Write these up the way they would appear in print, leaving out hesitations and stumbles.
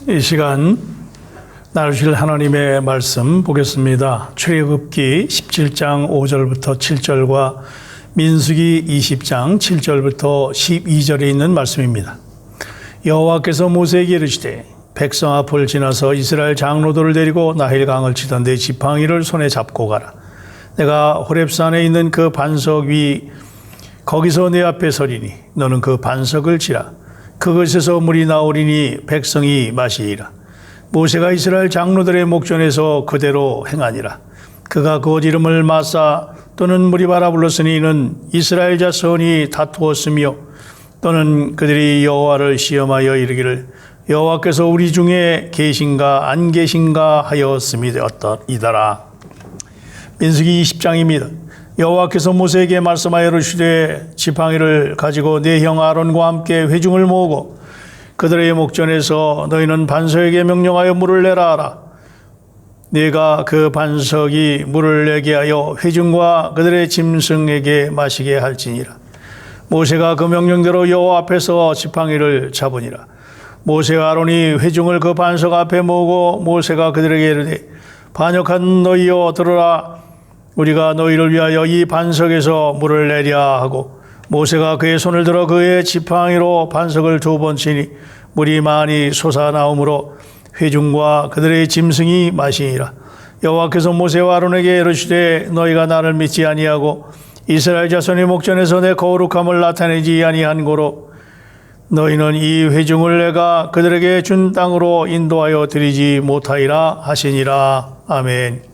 이 시간 나누실 하나님의 말씀 보겠습니다. 출애굽기 17장 5절부터 7절과 민수기 20장 7절부터 12절에 있는 말씀입니다. 여호와께서 모세에게 이르시되 백성 앞을 지나서 이스라엘 장로들을 데리고 나힐강을 치던 내 지팡이를 손에 잡고 가라. 내가 호렙산에 있는 그 반석 위 거기서 내 앞에 서리니 너는 그 반석을 치라. 그것에서 물이 나오리니 백성이 마시리라. 모세가 이스라엘 장로들의 목전에서 그대로 행하니라. 그가 그 이름을 마사 또는 무리바라 불렀으니 이는 이스라엘 자손이 다투었으며 또는 그들이 여호와를 시험하여 이르기를 여호와께서 우리 중에 계신가 안 계신가 하였음이더라. 민수기 20장입니다. 여호와께서 모세에게 말씀하여 이르시되 지팡이를 가지고 내 형 아론과 함께 회중을 모으고 그들의 목전에서 너희는 반석에게 명령하여 물을 내라 하라. 네가 그 반석이 물을 내게 하여 회중과 그들의 짐승에게 마시게 할지니라. 모세가 그 명령대로 여호와 앞에서 지팡이를 잡으니라. 모세와 아론이 회중을 그 반석 앞에 모으고 모세가 그들에게 이르되 반역한 너희여 들으라. 우리가 너희를 위하여 이 반석에서 물을 내랴 하고 모세가 그의 손을 들어 그의 지팡이로 반석을 두 번 치니 물이 많이 솟아나오므로 회중과 그들의 짐승이 마시니라. 여호와께서 모세와 아론에게 이르시되 너희가 나를 믿지 아니하고 이스라엘 자손의 목전에서 내 거룩함을 나타내지 아니한 고로 너희는 이 회중을 내가 그들에게 준 땅으로 인도하여 드리지 못하리라 하시니라. 아멘.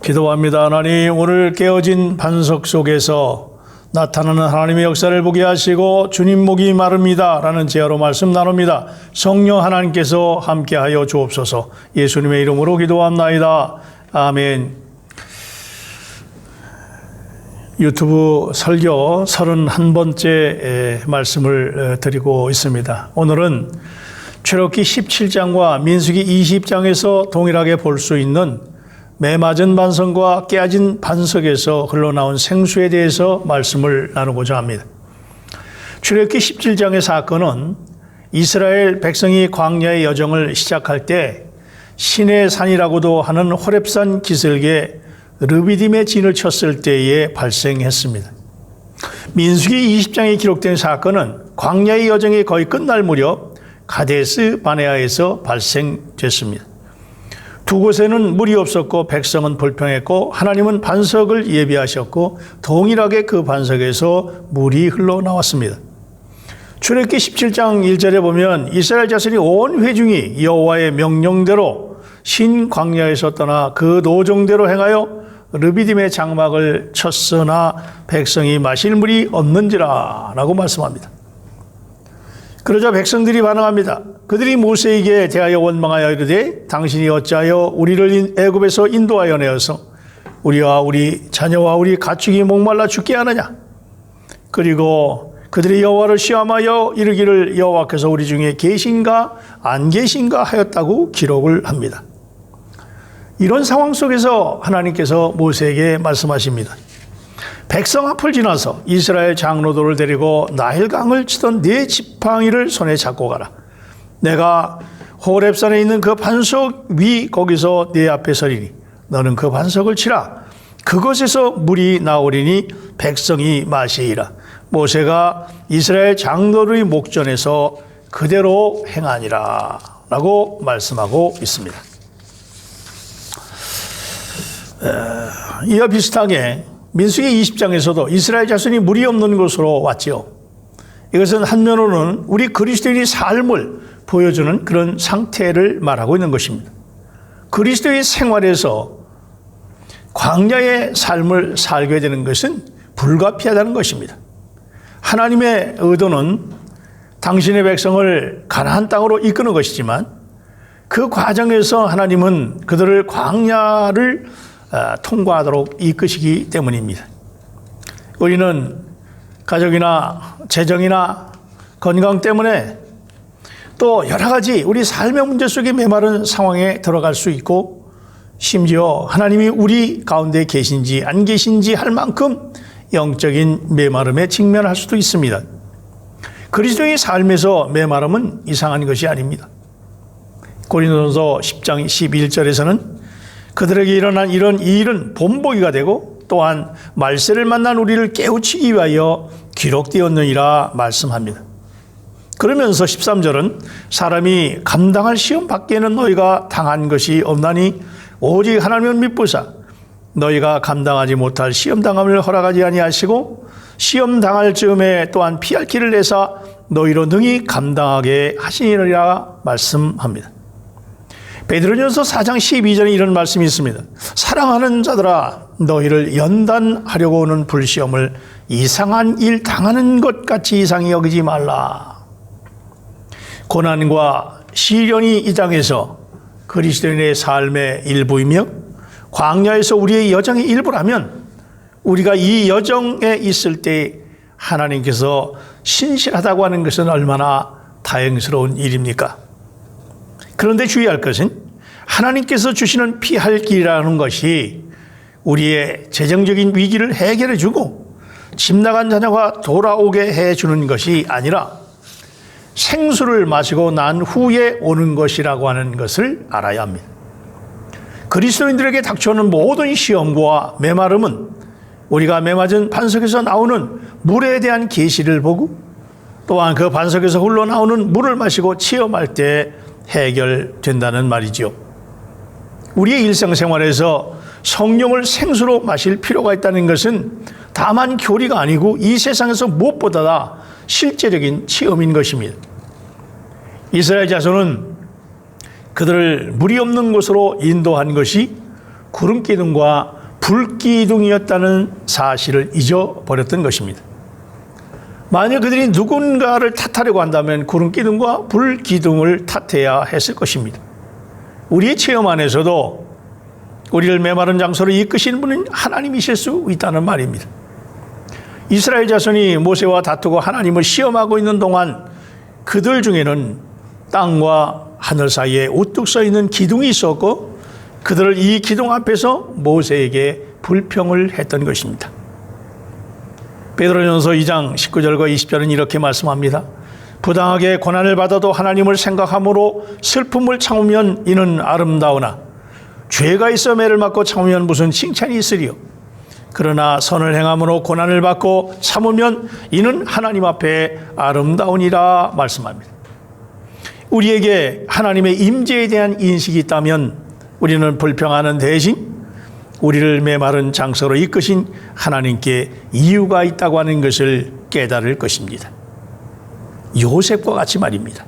기도합니다. 하나님, 오늘 깨어진 반석 속에서 나타나는 하나님의 역사를 보게 하시고 주님 목이 마릅니다 라는 제어로 말씀 나눕니다. 성령 하나님께서 함께하여 주옵소서. 예수님의 이름으로 기도합나이다. 아멘. 유튜브 설교 31번째 말씀을 드리고 있습니다. 오늘은 출애굽기 17장과 민수기 20장에서 동일하게 볼 수 있는 매맞은 반석과 깨진 반석에서 흘러나온 생수에 대해서 말씀을 나누고자 합니다. 출애굽기 17장의 사건은 이스라엘 백성이 광야의 여정을 시작할 때 신의 산이라고도 하는 호렙산 기슭에 르비딤의 진을 쳤을 때에 발생했습니다. 민수기 20장에 기록된 사건은 광야의 여정이 거의 끝날 무렵 가데스 바네아에서 발생됐습니다. 두 곳에는 물이 없었고 백성은 불평했고 하나님은 반석을 예비하셨고 동일하게 그 반석에서 물이 흘러나왔습니다. 출애굽기 17장 1절에 보면 이스라엘 자손이 온 회중이 여호와의 명령대로 신 광야에서 떠나 그 노정대로 행하여 르비딤의 장막을 쳤으나 백성이 마실 물이 없는지라 라고 말씀합니다. 그러자 백성들이 반응합니다. 그들이 모세에게 대하여 원망하여 이르되 당신이 어찌하여 우리를 애굽에서 인도하여 내어서 우리와 우리 자녀와 우리 가축이 목말라 죽게 하느냐. 그리고 그들이 여호와를 시험하여 이르기를 여호와께서 우리 중에 계신가 안 계신가 하였다고 기록을 합니다. 이런 상황 속에서 하나님께서 모세에게 말씀하십니다. 백성 앞을 지나서 이스라엘 장로들을 데리고 나힐강을 치던 네 지팡이를 손에 잡고 가라. 내가 호렙산에 있는 그 반석 위 거기서 네 앞에 서리니 너는 그 반석을 치라. 그것에서 물이 나오리니 백성이 마시리라. 모세가 이스라엘 장로의 목전에서 그대로 행하니라 라고 말씀하고 있습니다. 이와 비슷하게 민수기 20장에서도 이스라엘 자손이 물이 없는 곳으로 왔지요. 이것은 한면으로는 우리 그리스도인의 삶을 보여주는 그런 상태를 말하고 있는 것입니다. 그리스도의 생활에서 광야의 삶을 살게 되는 것은 불가피하다는 것입니다. 하나님의 의도는 당신의 백성을 가나안 땅으로 이끄는 것이지만 그 과정에서 하나님은 그들을 광야를 통과하도록 이끄시기 때문입니다. 우리는 가족이나 재정이나 건강 때문에 또 여러 가지 우리 삶의 문제 속에 메마른 상황에 들어갈 수 있고 심지어 하나님이 우리 가운데 계신지 안 계신지 할 만큼 영적인 메마름에 직면할 수도 있습니다. 그리스도의 삶에서 메마름은 이상한 것이 아닙니다. 고린도전서 10장 11절에서는 그들에게 일어난 이런 일은 본보기가 되고 또한 말세를 만난 우리를 깨우치기 위하여 기록되었느니라 말씀합니다. 그러면서 13절은 사람이 감당할 시험 밖에는 너희가 당한 것이 없나니 오직 하나님을 믿부사 너희가 감당하지 못할 시험 당함을 허락하지 아니하시고 시험 당할 즈음에 또한 피할 길을 내사 너희로 능히 감당하게 하시니라 말씀합니다. 베드로전서 4장 12절에 이런 말씀이 있습니다. 사랑하는 자들아 너희를 연단하려고 오는 불시험을 이상한 일 당하는 것 같이 이상히 여기지 말라. 고난과 시련이 이 땅에서 그리스도인의 삶의 일부이며 광야에서 우리의 여정의 일부라면 우리가 이 여정에 있을 때 하나님께서 신실하다고 하는 것은 얼마나 다행스러운 일입니까? 그런데 주의할 것은 하나님께서 주시는 피할 길이라는 것이 우리의 재정적인 위기를 해결해 주고 집 나간 자녀가 돌아오게 해 주는 것이 아니라 생수를 마시고 난 후에 오는 것이라고 하는 것을 알아야 합니다. 그리스도인들에게 닥쳐오는 모든 시험과 메마름은 우리가 메맞은 반석에서 나오는 물에 대한 계시를 보고 또한 그 반석에서 흘러나오는 물을 마시고 체험할 때 해결된다는 말이지요. 우리의 일상생활에서 성령을 생수로 마실 필요가 있다는 것은 다만 교리가 아니고 이 세상에서 무엇보다 실제적인 체험인 것입니다. 이스라엘 자손은 그들을 물이 없는 곳으로 인도한 것이 구름기둥과 불기둥이었다는 사실을 잊어버렸던 것입니다. 만약 그들이 누군가를 탓하려고 한다면 구름기둥과 불기둥을 탓해야 했을 것입니다. 우리의 체험 안에서도 우리를 메마른 장소로 이끄시는 분은 하나님이실 수 있다는 말입니다. 이스라엘 자손이 모세와 다투고 하나님을 시험하고 있는 동안 그들 중에는 땅과 하늘 사이에 우뚝 서 있는 기둥이 있었고 그들을 이 기둥 앞에서 모세에게 불평을 했던 것입니다. 베드로전서 2장 19절과 20절은 이렇게 말씀합니다. 부당하게 고난을 받아도 하나님을 생각함으로 슬픔을 참으면 이는 아름다우나 죄가 있어 매를 맞고 참으면 무슨 칭찬이 있으리요. 그러나 선을 행함으로 고난을 받고 참으면 이는 하나님 앞에 아름다우니라 말씀합니다. 우리에게 하나님의 임재에 대한 인식이 있다면 우리는 불평하는 대신 우리를 메마른 장소로 이끄신 하나님께 이유가 있다고 하는 것을 깨달을 것입니다. 요셉과 같이 말입니다.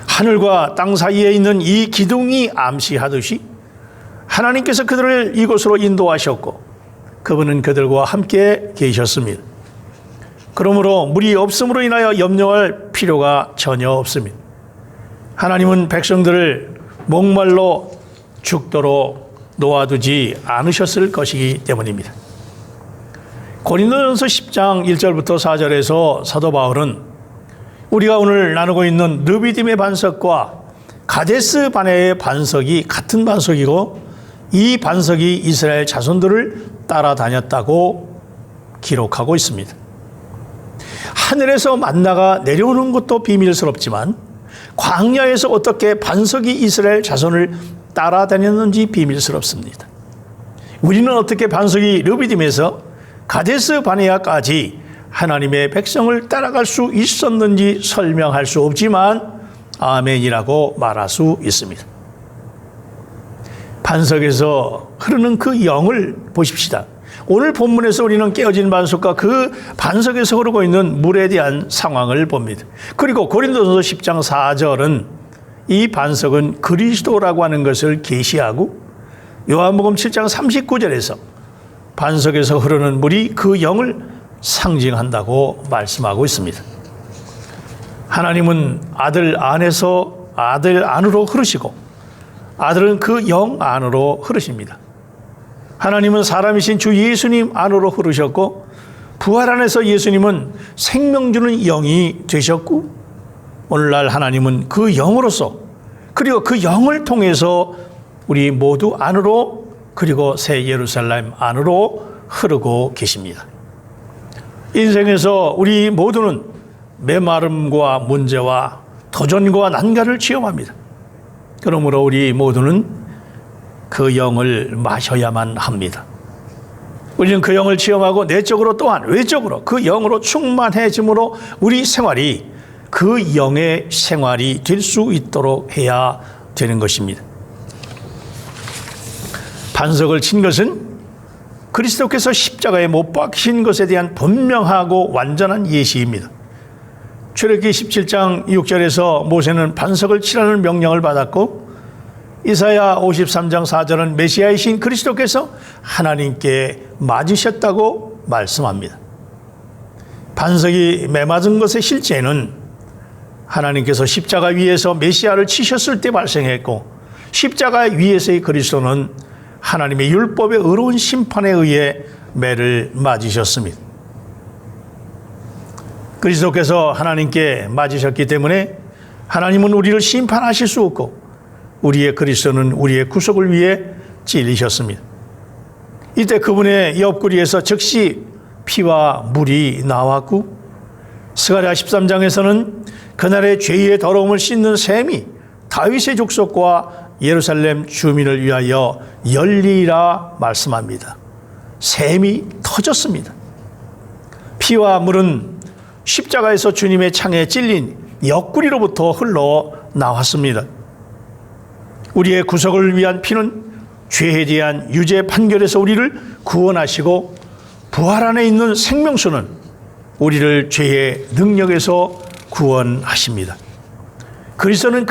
하늘과 땅 사이에 있는 이 기둥이 암시하듯이 하나님께서 그들을 이곳으로 인도하셨고 그분은 그들과 함께 계셨습니다. 그러므로 물이 없음으로 인하여 염려할 필요가 전혀 없습니다. 하나님은 백성들을 목말로 죽도록 놓아두지 않으셨을 것이기 때문입니다. 고린도전서 10장 1절부터 4절에서 사도 바울은 우리가 오늘 나누고 있는 르비딤의 반석과 가데스 바네의 반석이 같은 반석이고 이 반석이 이스라엘 자손들을 따라다녔다고 기록하고 있습니다. 하늘에서 만나가 내려오는 것도 비밀스럽지만 광야에서 어떻게 반석이 이스라엘 자손을 따라다녔는지 비밀스럽습니다. 우리는 어떻게 반석이 르비딤에서 가데스 바네아까지 하나님의 백성을 따라갈 수 있었는지 설명할 수 없지만 아멘이라고 말할 수 있습니다. 반석에서 흐르는 그 영을 보십시다. 오늘 본문에서 우리는 깨어진 반석과 그 반석에서 흐르고 있는 물에 대한 상황을 봅니다. 그리고 고린도전서 10장 4절은 이 반석은 그리스도라고 하는 것을 계시하고 요한복음 7장 39절에서 반석에서 흐르는 물이 그 영을 상징한다고 말씀하고 있습니다. 하나님은 아들 안에서 아들 안으로 흐르시고 아들은 그 영 안으로 흐르십니다. 하나님은 사람이신 주 예수님 안으로 흐르셨고 부활 안에서 예수님은 생명 주는 영이 되셨고 오늘날 하나님은 그 영으로서 그리고 그 영을 통해서 우리 모두 안으로 그리고 새 예루살렘 안으로 흐르고 계십니다. 인생에서 우리 모두는 메마름과 문제와 도전과 난가를 체험합니다. 그러므로 우리 모두는 그 영을 마셔야만 합니다. 우리는 그 영을 체험하고 내적으로 또한 외적으로 그 영으로 충만해짐으로 우리 생활이 그 영의 생활이 될 수 있도록 해야 되는 것입니다. 반석을 친 것은 그리스도께서 십자가에 못 박힌 것에 대한 분명하고 완전한 예시입니다. 출애굽기 17장 6절에서 모세는 반석을 치라는 명령을 받았고 이사야 53장 4절은 메시아이신 그리스도께서 하나님께 맞으셨다고 말씀합니다. 반석이 매맞은 것의 실제는 하나님께서 십자가 위에서 메시아를 치셨을 때 발생했고 십자가 위에서의 그리스도는 하나님의 율법의 의로운 심판에 의해 매를 맞으셨습니다. 그리스도께서 하나님께 맞으셨기 때문에 하나님은 우리를 심판하실 수 없고 우리의 그리스도는 우리의 구속을 위해 찔리셨습니다. 이때 그분의 옆구리에서 즉시 피와 물이 나왔고 스가랴 13장에서는 그날의 죄의 더러움을 씻는 샘이 다윗의 족속과 예루살렘 주민을 위하여 열리라 말씀합니다. 샘이 터졌습니다. 피와 물은 십자가에서 주님의 창에 찔린 옆구리로부터 흘러나왔습니다. 우리의 구속을 위한 피는 죄에 대한 유죄 판결에서 우리를 구원하시고 부활 안에 있는 생명수는 우리를 죄의 능력에서 구원하십니다. 그리스도는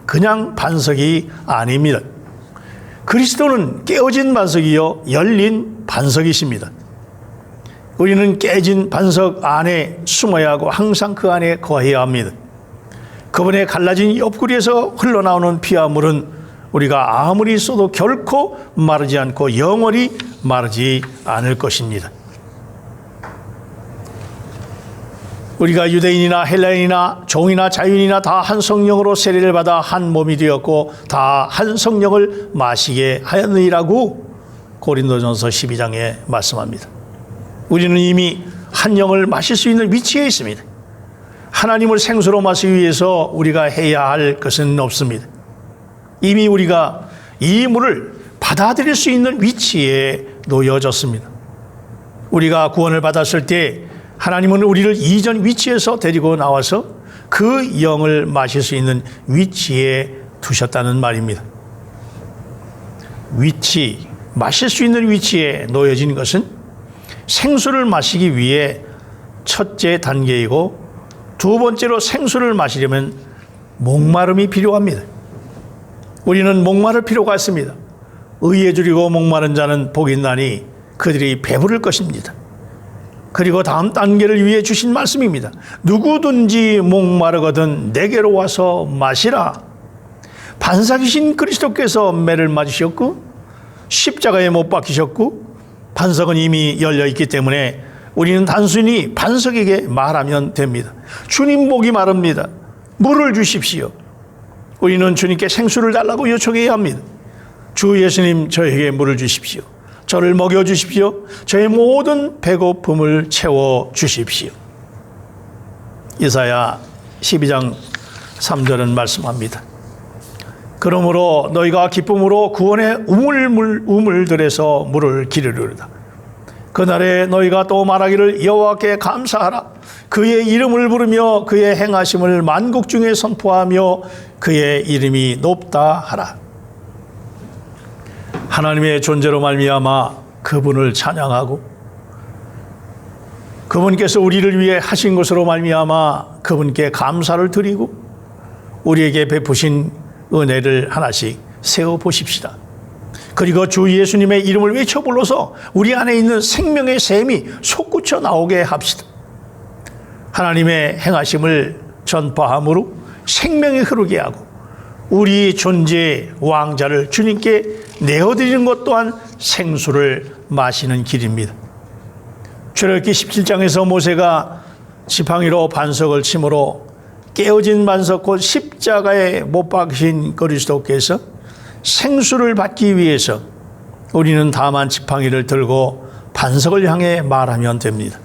그냥 반석이 아닙니다. 그리스도는 깨어진 반석이요 열린 반석이십니다. 우리는 깨진 반석 안에 숨어야 하고 항상 그 안에 거해야 합니다. 그분의 갈라진 옆구리에서 흘러나오는 피와 물은 우리가 아무리 써도 결코 마르지 않고 영원히 마르지 않을 것입니다. 우리가 유대인이나 헬라인이나 종이나 자유인이나 다 한 성령으로 세례를 받아 한 몸이 되었고 다 한 성령을 마시게 하였느니라고 고린도전서 12장에 말씀합니다. 우리는 이미 한 영을 마실 수 있는 위치에 있습니다. 하나님을 생수로 마시기 위해서 우리가 해야 할 것은 없습니다. 이미 우리가 이 물을 받아들일 수 있는 위치에 놓여졌습니다. 우리가 구원을 받았을 때 하나님은 우리를 이전 위치에서 데리고 나와서 그 영을 마실 수 있는 위치에 두셨다는 말입니다. 마실 수 있는 위치에 놓여진 것은 생수를 마시기 위해 첫째 단계이고 두 번째로 생수를 마시려면 목마름이 필요합니다. 우리는 목마를 필요가 있습니다. 의에 줄이고 목마른 자는 복이 있나니 그들이 배부를 것입니다. 그리고 다음 단계를 위해 주신 말씀입니다. 누구든지 목마르거든 내게로 와서 마시라. 반석이신 그리스도께서 매를 맞으셨고 십자가에 못 박히셨고 반석은 이미 열려있기 때문에 우리는 단순히 반석에게 말하면 됩니다. 주님 목이 마릅니다. 물을 주십시오. 우리는 주님께 생수를 달라고 요청해야 합니다. 주 예수님 저에게 물을 주십시오. 저를 먹여주십시오. 저의 모든 배고픔을 채워주십시오. 이사야 12장 3절은 말씀합니다. 그러므로 너희가 기쁨으로 구원의 우물들에서 물을 기르리로다. 그날에 너희가 또 말하기를 여호와께 감사하라. 그의 이름을 부르며 그의 행하심을 만국 중에 선포하며 그의 이름이 높다 하라. 하나님의 존재로 말미암아 그분을 찬양하고 그분께서 우리를 위해 하신 것으로 말미암아 그분께 감사를 드리고 우리에게 베푸신 은혜를 하나씩 세워보십시다. 그리고 주 예수님의 이름을 외쳐 불러서 우리 안에 있는 생명의 샘이 솟구쳐 나오게 합시다. 하나님의 행하심을 전파함으로 생명이 흐르게 하고 우리 존재의 왕자를 주님께 내어드리는 것 또한 생수를 마시는 길입니다. 출애굽기 17장에서 모세가 지팡이로 반석을 치므로 깨어진 반석 곧 십자가에 못 박힌 그리스도께서 생수를 받기 위해서 우리는 다만 지팡이를 들고 반석을 향해 말하면 됩니다.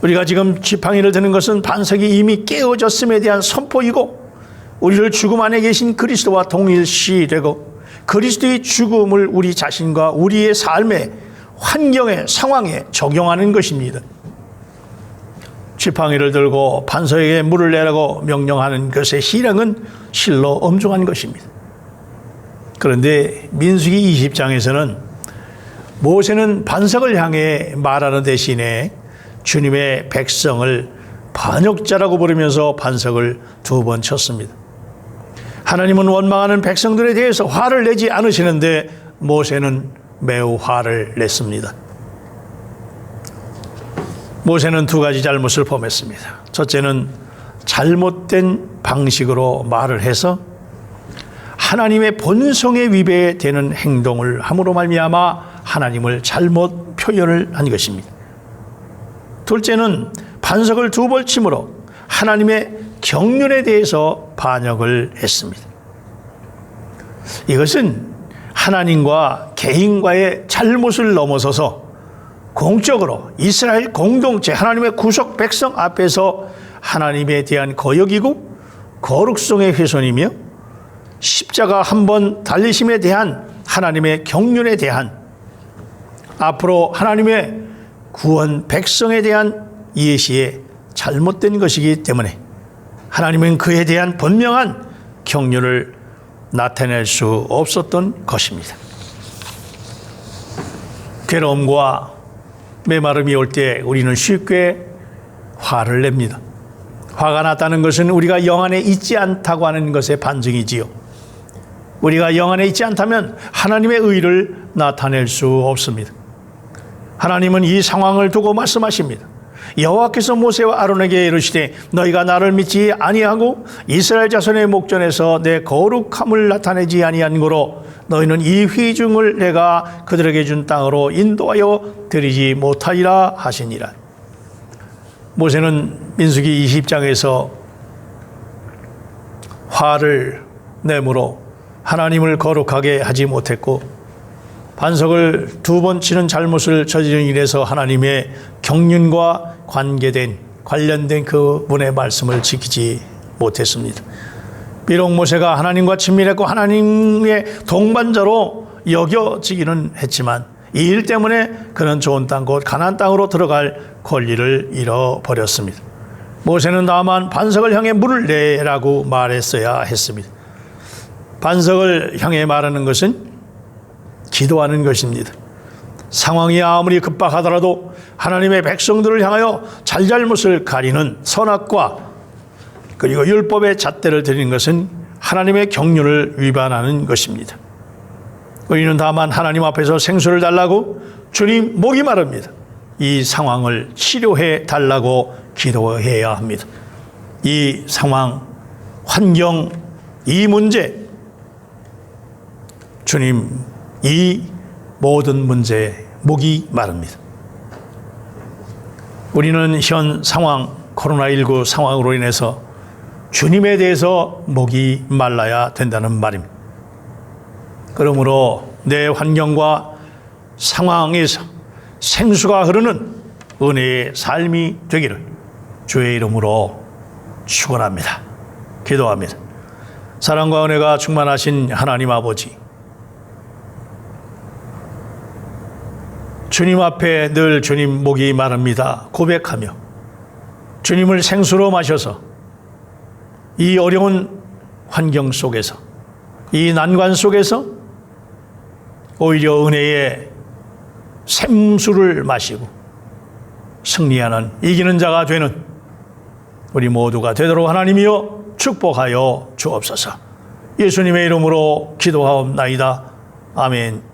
우리가 지금 지팡이를 드는 것은 반석이 이미 깨어졌음에 대한 선포이고, 우리를 죽음 안에 계신 그리스도와 동일시되고 그리스도의 죽음을 우리 자신과 우리의 삶의 환경에, 상황에 적용하는 것입니다. 지팡이를 들고 반석에게 물을 내라고 명령하는 것의 실행은 실로 엄중한 것입니다. 그런데 민수기 20장에서는 모세는 반석을 향해 말하는 대신에 주님의 백성을 반역자라고 부르면서 반석을 2번 쳤습니다. 하나님은 원망하는 백성들에 대해서 화를 내지 않으시는데 모세는 매우 화를 냈습니다. 모세는 2가지 잘못을 범했습니다. 첫째는 잘못된 방식으로 말을 해서 하나님의 본성에 위배되는 행동을 함으로 말미암아 하나님을 잘못 표현을 한 것입니다. 둘째는 반석을 2번 침으로 하나님의 경륜에 대해서 반역을 했습니다. 이것은 하나님과 개인과의 잘못을 넘어서서 공적으로 이스라엘 공동체, 하나님의 구속 백성 앞에서 하나님에 대한 거역이고 거룩성의 훼손이며 십자가 한 번 달리심에 대한 하나님의 경륜에 대한, 앞으로 하나님의 구원 백성에 대한 예시에 잘못된 것이기 때문에 하나님은 그에 대한 분명한 경륜을 나타낼 수 없었던 것입니다. 괴로움과 메마름이 올 때 우리는 쉽게 화를 냅니다. 화가 났다는 것은 우리가 영 안에 있지 않다고 하는 것의 반증이지요. 우리가 영 안에 있지 않다면 하나님의 의를 나타낼 수 없습니다. 하나님은 이 상황을 두고 말씀하십니다. 여호와께서 모세와 아론에게 이르시되 너희가 나를 믿지 아니하고 이스라엘 자손의 목전에서 내 거룩함을 나타내지 아니한 고로 너희는 이 회중을 내가 그들에게 준 땅으로 인도하여 드리지 못하리라 하시니라. 모세는 민수기 20장에서 화를 내므로 하나님을 거룩하게 하지 못했고 반석을 2번 치는 잘못을 저지른 일에서 하나님의 경륜과 관련된 그분의 말씀을 지키지 못했습니다. 비록 모세가 하나님과 친밀했고 하나님의 동반자로 여겨지기는 했지만 이 일 때문에 그는 좋은 땅 곧 가나안 땅으로 들어갈 권리를 잃어버렸습니다. 모세는 다만 반석을 향해 물을 내라고 말했어야 했습니다. 반석을 향해 말하는 것은 기도하는 것입니다. 상황이 아무리 급박하더라도 하나님의 백성들을 향하여 잘잘못을 가리는 선악과 그리고 율법의 잣대를 드리는 것은 하나님의 경륜을 위반하는 것입니다. 우리는 다만 하나님 앞에서 생수를 달라고 주님 목이 마릅니다. 이 상황을 치료해 달라고 기도해야 합니다. 이 상황, 환경, 이 문제, 주님 이 모든 문제에 목이 마릅니다. 우리는 현 상황, 코로나19 상황으로 인해서 주님에 대해서 목이 말라야 된다는 말입니다. 그러므로 내 환경과 상황에서 생수가 흐르는 은혜의 삶이 되기를 주의 이름으로 축원합니다. 기도합니다. 사랑과 은혜가 충만하신 하나님 아버지, 주님 앞에 늘 주님 목이 마릅니다 고백하며 주님을 생수로 마셔서 이 어려운 환경 속에서, 이 난관 속에서 오히려 은혜의 샘수를 마시고 승리하는 이기는 자가 되는 우리 모두가 되도록 하나님이여 축복하여 주옵소서. 예수님의 이름으로 기도하옵나이다. 아멘.